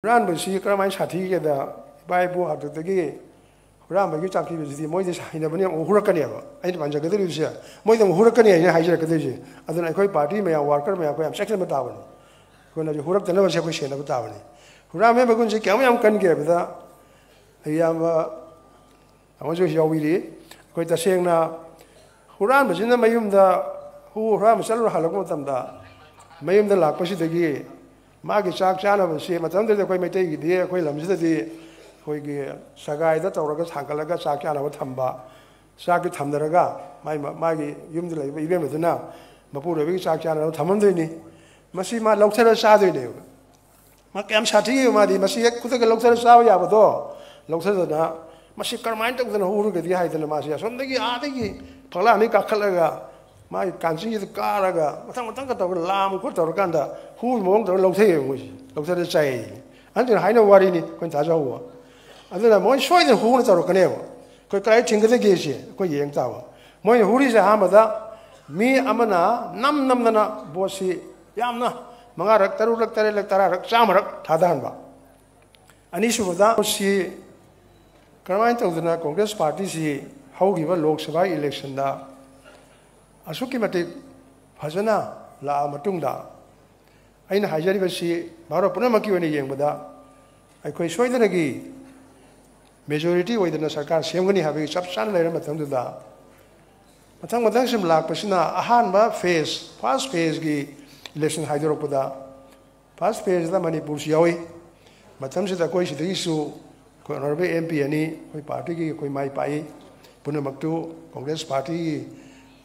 Ran was she crammed Shati at the Bible after the gay. Ram by Gitaki was the Moises in the Baniam Hurakaneva. I didn't want to get here. More than Hurakani and Hajakaji. And then I quite party may a worker may have second Matavani. When I Hurak the never separation of Tavani. Ram never going to come and can give that. I am I was with your willy. Quite a saying now. Huram was in the Mayum the who Ram Sal Halakotam da. Mayum the Lapashi the gay. Magi Shark Channel was she, but under the way may take the Aquilum, the Sagai that or Hankalaga Sakana with Hamba, Saki Tamdaraga, my Magi Yumdla, even with now, Mapura Shark Channel, Tamandini, Masima Loxera Saturday. Makam Shati, Madi, Masia, Kutaka Loxera Savia, but all Loxera, Masika Mind of the Huru, the height and the Masia, something Adi, Palanica Kalaga. My country is Karaga, Lam, Kutorganda, who won't look here, looks at the say. Until I know what in it, Quintaja. And then I'm more sure than who is our canal. Could I think of the Gacy, Koyang Tower. Moy who is a hamada, me Amana, Namnamana, Bossy, Yamna, Mangarak, Tarurak, Tarak, Samarak, Tadanba. An issue of that was she, Carmine of the Congress Party, she, how give a Lok Sabha election da. Asukimati Hazana La Matunda. I know Hajari Maro Punamaki when he young with that. I quite sure that again. Majority within the Sarkar, Semgani having substantial Matam to that. Matang Matangsim Lak Pasina, Ahanba phase, past phase gi election Hydropoda. Past phase the Manipur Yawi. Matamsi the Koish the issue, Konorbe MP any, Koi Party, Koi Mai Pai, Punamaktu, Congress Party.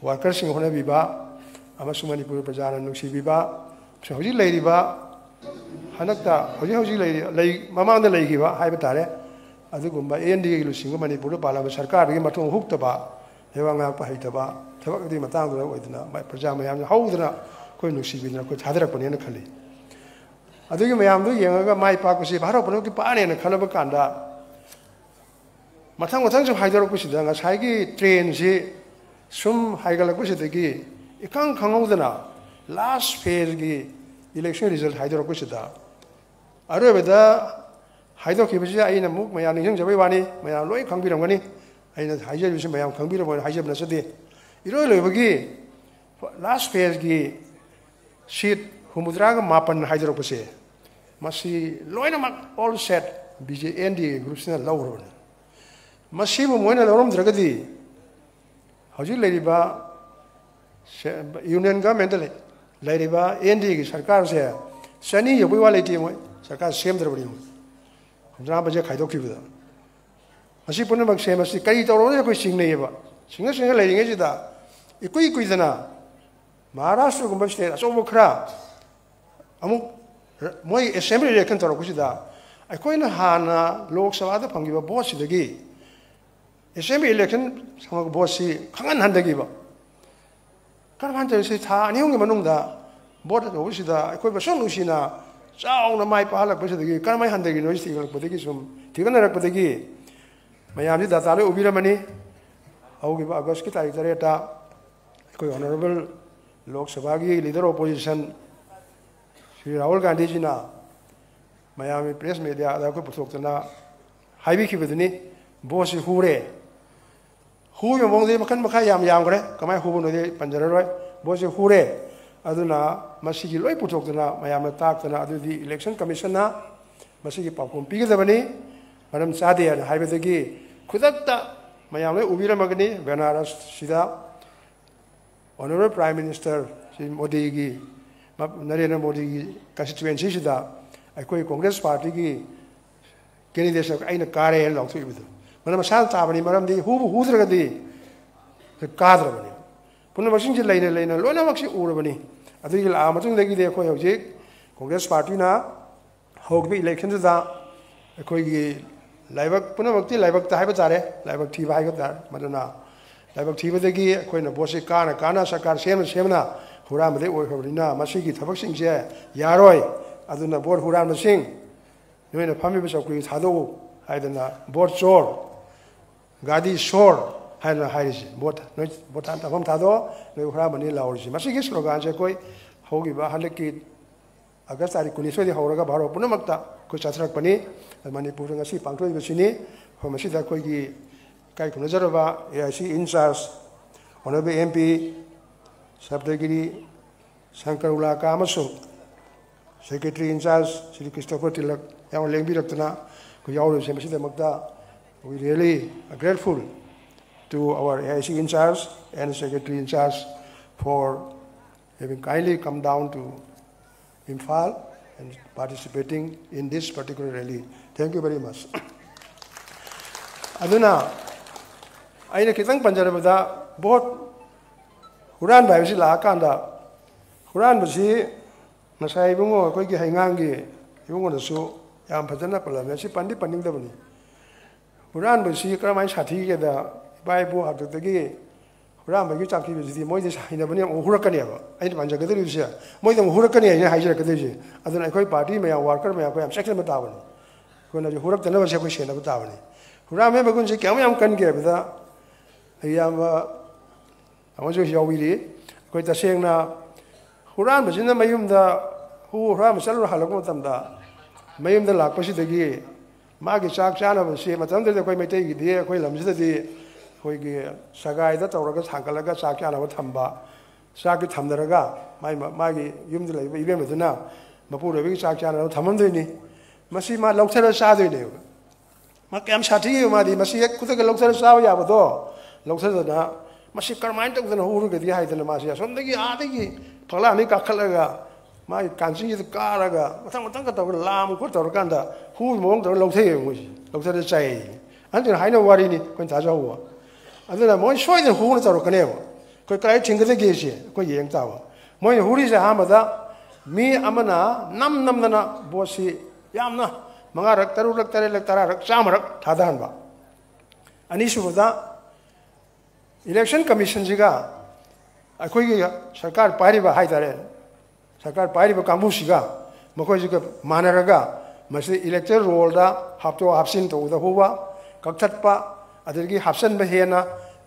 Workers in Hona Viva, Amasumani Purpazana Nuxi Viva, Soji Lady Ba, Hanaka, Hoji Lady, Mamma the Lagiva, Hybatare, Azugumba, Indi Lusimani Purpala, Sarkar, Maton Huktaba, Hevanga Pahitaba, Tabaki Matanga with my pajama, and Holdena, Koinusi, could Hadrapon Kali. I think you may have the younger my Pakusi, Harapoki Pani and Kalabakanda. Matang of Hydropusi, as Hagi trains. Some Higalakushitaki, you can't come over now. Last phase election result Hydrokushita. I read the Hydrokibusia in a book, my young Javani, my Aloy Kambirani, and Hydrovision, my young Kambira, Hydrovision Nasati. You know, last phase sheet Humudraga Mapan Hydropusi. Must see Loinamak all set, BJND groups in a low. Must see when a room dragadi. Hoji Ladiba Union government Ladiba Indi Sarkar say Sani Yabuality Sarkar same the room. Drabaja Kaidoki with them. Masipunamak same as the Kaito or sing neighbor. Singer lady is that. Equidana Maharashtra Gumbastate as overcrowd. Among my assembly control Kushida. I coin a Hana, Lok Savada Pangiva boss in the gay. Assembly election, some of Bossy, Kangan Handagiva. Carpenter says, Ha, New Manunda, bought at Oshida, I could so Lucina, sound my pala, but the Karmai Handagi, no steal, but the Gisum, Tigana Patagi. Mayami that I will be the money. I will give a Goskita, Tareta, Honorable Lok Savagi, leader opposition, Raul Gandhijina, Miami press media, the Kuputokana, Hibiki with the Bossy Hure. Who among them can Makayam Yamre, come I who know the Panjara, Bossy Hure, Aduna, Masiki Loy Putokana, Mayam attacked the election commissioner, Masiki Papum Pigavani, Madam Sadi and Hibetagi, Kudata, Mayame Ubira Magani, Benaras Sida, Honorable Prime Minister Modigi, Narendra Modi constituency Sida, I call Congress Party, candidates of Aina Kare and Lock with them. Madam Saltabani, Madam the who's the Kadravani. Punamasin Lane Lane, Lona Maxi Urabani. I think Amatung Legi de Koyok, Congress Party now, Hogby elections are a Koyi Livak Punamaki, Livak Taibatare, Livak Tiva, Madonna, Livak Tiva the Gi, Koina Bosi Kana, Sakar, Semna, Huram de Urina, Masiki, Tabaxing, Yaroi, Aduna board Huram Sing. You in a Pamibus of Greece, Hado, I don't know, board shore. Gadi shore, Hana Haiz, what Tado, no Ramani Laurisi. Masiki slogan, Jakoi, Hogiba, Halaki, अगस्त तारीख 19 होरगा भारत पुनमक्ता को चाथरकपनी Manipur ngasi पांगथोइबसिनी हमसिदा कोइगी काय खुनजरबा AIC incharge होनबे MP Saptagiri Sankar Ulaka अमसुंग secretary incharge Shri Christopher Tilak याव लेंबिरक्तना को यावरसे मसिदा मक्ता we really are grateful to our AIC in charge and secretary in charge for having kindly come down to Imphal and participating in this particular rally. Thank you very much. Aduna, aina kitang panjarabada both Huran baibisi laakanda Huran basi nasai bungo koi ki haingangi bungo nasu yam phajana palam si pandi panding dabani. Huran basi karamai sathi ke da baibu habtagi Huran bagi chakki bisi moi de saina bani hurakani aba aina panjagadu bisi moi de hurakani aina haijara kadiji aduna koi party me worker me koi am section mata bani ko na hurak tana basi koi shena bata bani Huran me bagun si kyam yam kan ke bida ayam amojo yawili koi ta sengna Huran basi na mayum da Huran masal halako tamda mayum da lakpasi dagi मागी चाक चानबसे मतमदे कोई मैतै गिदे कोई लमजिदे कोई सगाइदा तौरगा सांकलगा चाक चानब थंबा चाक थमदरगा मागी युमद लैबा इबेमदुना मपुरबी चाक चानब थममदोइनी मसी मा लौथर चादोइने मा क्याम साथि मादी मसी खुदगा लौथर चाव याबदो लौथरदना मसी करमाइन तौदना हुरुगदि हाइदना मासी असोमदगी आदगी फलानि काखलगा माई कांची कारागा मतंग तौर लाम को तौरकांदा हु मोंग तौर लौथै मोसी लौथर चाइ अंजना हाइना वारिनी कोइ थाजाव अदना मोइ सोइद हुन तौरकनेब कोइ क्राइ थिंगदे गेसे कोइ येंग ताव मोइ हुरिसे हामदा मी अमना नम नमदना बोसी यामना मंगा रक तरुलक तरेलक तरारक चामरक थादानबा अनिसुबदा इलेक्शन कमीशन जिगा अखोइगी सरकार पारिबा हाइतारे सरकार पाइब कांबूसीगा मखोइजिगा मानरगा मसी इलेक्टोरल रोलदा हाप्तो हापसिन तौदा हुवा कक्थटपा अदगी हापसन बहेना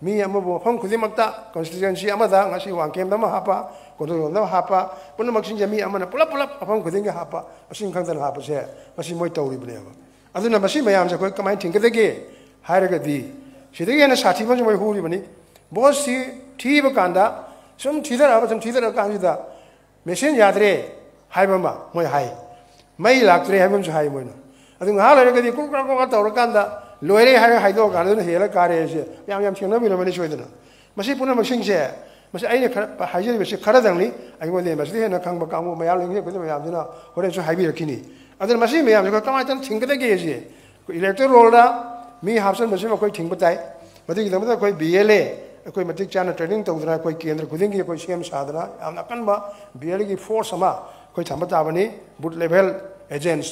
मी अमबो हम खुदिमक्ता कॉन्स्टिट्यूएंसी अमदा ngasi वांकेमदमा हापा कोनदोमदा हापा पुनमक्सिन जमी अमना पुलप पुलप अफम खुदिंगा हापा असिन खंगदन हापसे मसी मोइ तौरिबनेबा अदुना मसी मयामसे कोइ कमाइ थिंगदगे हायरगदी सिदगेना साथीबन मोइ हुरिबनी बोसी ठीबा कांदा सुम ठीदरा बसम ठीदरा कांजिदा मेसिन यादरे हाइबमा मोइ हाइ मई लाक्तरे हाइबम हाइ मोइना अदु ngha लरगदि कुकुरा कुकुरा तौरकांदा लोइरे हाइ हाइदो गानदुन हेला कारेसे याम याम थेंनबिरमनि सोइदना मसी पुना मसिंगसे मसी आइने हाइजरिबसे खरदंनि आइगोदे मसी हेना खंगबा कामु मयाम लिंगे कुदम यामदिना होरेसु हाइबिरखिनि अदु मसी मयाम से कमाइतन थिंगदगेसे इलेक्टोरल रोलदा मी हापसन मसी कोइ थिंगबताइ मदिगि दमदा कोइ बीएलए कोई मतिक चाना ट्रेनिंग तौदना कोई केंद्र खुदिंगी कोई सेम साधना यामना कनबा बीएल की फोर्स अमा कोई थमताबनी बूथ लेवल एजेंट्स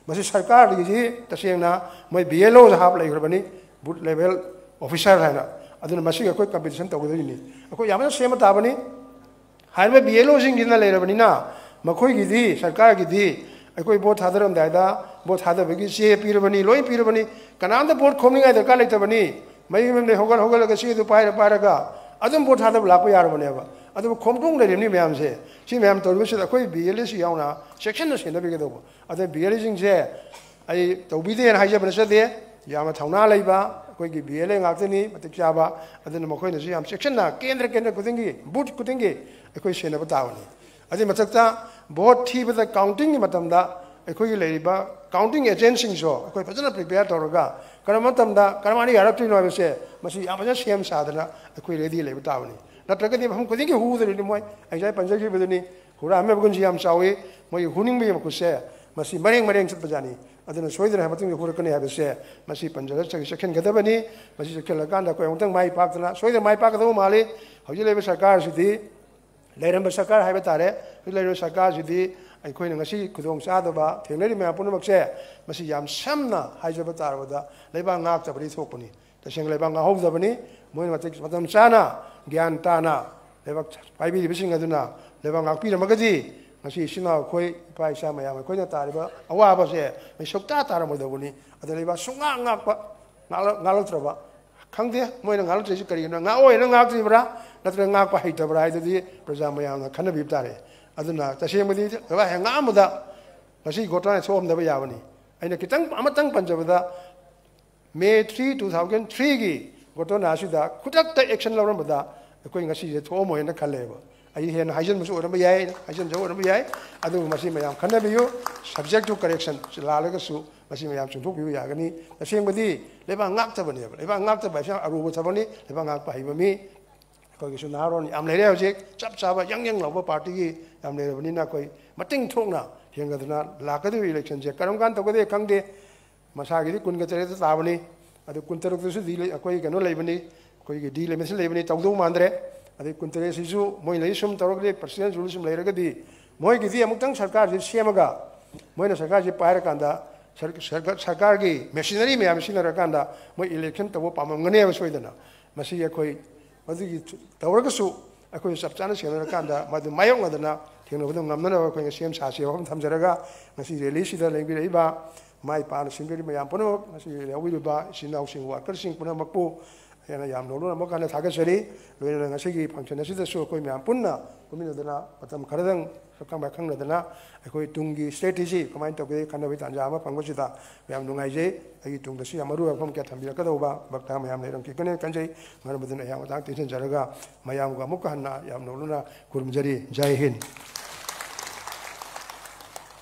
मसी सरकार गी तसेंगना मोय बीएलओ हाप लेग्रबनी बूथ लेवल ऑफिसर हैना अदुना मसी कोई कंपटीशन तौदनी कोई यामना सेम ताबनी हाइबे बीएलओ सिंगिना लेरबनीना मखोय गिदी सरकार गिदी कोई बोट थादरम दायदा बोट थादबगी से पीरबनी लोई पीरबनी कनांदा बोट खोमनिंगा दरकार लेतबनी मई में होगल होगल गसी दु पाइर पाइरगा अदम बोट थादब लाप यारबनेबा अदम खोमटुंग लेरिमनि मयाम से सी मयाम तौरबसे अखोय बीएलएस यावना सेक्शन सेनबेगदो अदे बीएलएस से आई तौबिदे हाइजबन सदे याम थौना लैबा अखोय की बीएलए गाक्तनी मतिक चाबा अदन मखोय नसी याम सेक्शन ना केंद्र केंद्र कुदिंगी बूथ कुदिंगी अखोय सेनब तावनी अदे मतकता बोट थीबदा काउंटिंग मतमदा अखोय लेरिबा काउंटिंग एजेंसिंग सो अखोय फजना प्रिपेयर तौरगा करमतमदा करमानी यारक्तिनो बसे मसी यामजा सेम साधना अखोय रेडी लेब तावनी नत्रगदि हम खुदिंगी हुदरिनि मोय आइजाय पंजगी बदनी हुरा हमे बगुनजी याम चावे मोय हुनिंग बे मकुसे मसी मरेंग मरेंग चतबजानी अदना सोइदना हबतिंग हुरकने हबसे मसी पंजरा सेक्शन गदबनी मसी सेक्शन कांदा कोय उंतंग माइ पाकतना सोइदना माइ पाकदो माले हौजि लेब सरकार सिदि लेरम सरकार हाइबे तारे लेरम सरकार सिदि अखोइन ngasi खुदोंग चादबा थेंगनरि मया पुनमक्से मसी याम समना हाइजबा तारबदा लेबा ngak tabri thokpani तसेंग लेबा ngahौदबनी मोइन मतिक मतम चाना ज्ञान ताना लेबा पाइबि बिसिंग अदुना लेबा ngakpirमगदि ngasi सिना खोइ पाइसा मया खोइना तारिबा अवाबसे मै सुक्ता तारमदबनी अद लेबा सुंगा ngakpa ngalत्रबा खंगदे मोइन ngalत्रसि करिना ngaoina ngakत्रिबरा नत्र ngakpa हाइतबरा हाइदि प्रजा मया खनबि तारे aduna tasengmadi ba hanga muda ngasi gotana som da ba yabani aina kitang amatang panjabada May 3 2003 gi gotana asida kutak ta action lawramada koi ngasi je thom hoina khaleba ai hen haijan musu oram yai haijan jo oram yai adu masi mayam khanabiyo subject to correction lalaga su masi mayam chungthok biyu yagani tasengmadi leba ngak tabani leba ngak tabai sa aruba tabani leba ngak pa hibami koi gisu naron am lere hojik chap chaba yang lawa party gi am lere bani na koi mating thokna hengadna lakadu election je karam kan tokode kangde masagi di kun ga tere tabani adu kun taruk su di koi kano leibani koi gi di le mesin leibani tawdu mandre adu kun tere sisu moi lei sum tarok de president rule sum leiraga di moi gi di amutang sarkar ji semaga moi na sarkar ji pair kanda sarkar gi machinery me am sinara kanda moi election tawo pamam ngane ba soidana masi koi madi tawraga su akoi sapchana senara kanda madu mayong adana thengno ngamna ko sem sa se hom thamjaraga ngasi rally sida lengbi reiba mai pa na sinberi mayam pono ngasi lewi ba sinau sing worker sing puna makpu yana yam no lo makana thaga sari loina ngasi gi function sida so ko mayam punna kumina dana patam kharadang sakam ba khangna dana akoi tungi strategy kamain to ge khana bi tanja ma panggo sida mayam nungai je ai tung da si amaru phom kya thambira ka doba bakta mayam leirang ki kane kanjai ngar badana yam ta tension jaraga mayam ga mukhanna yam no lo na kurmjari jai hind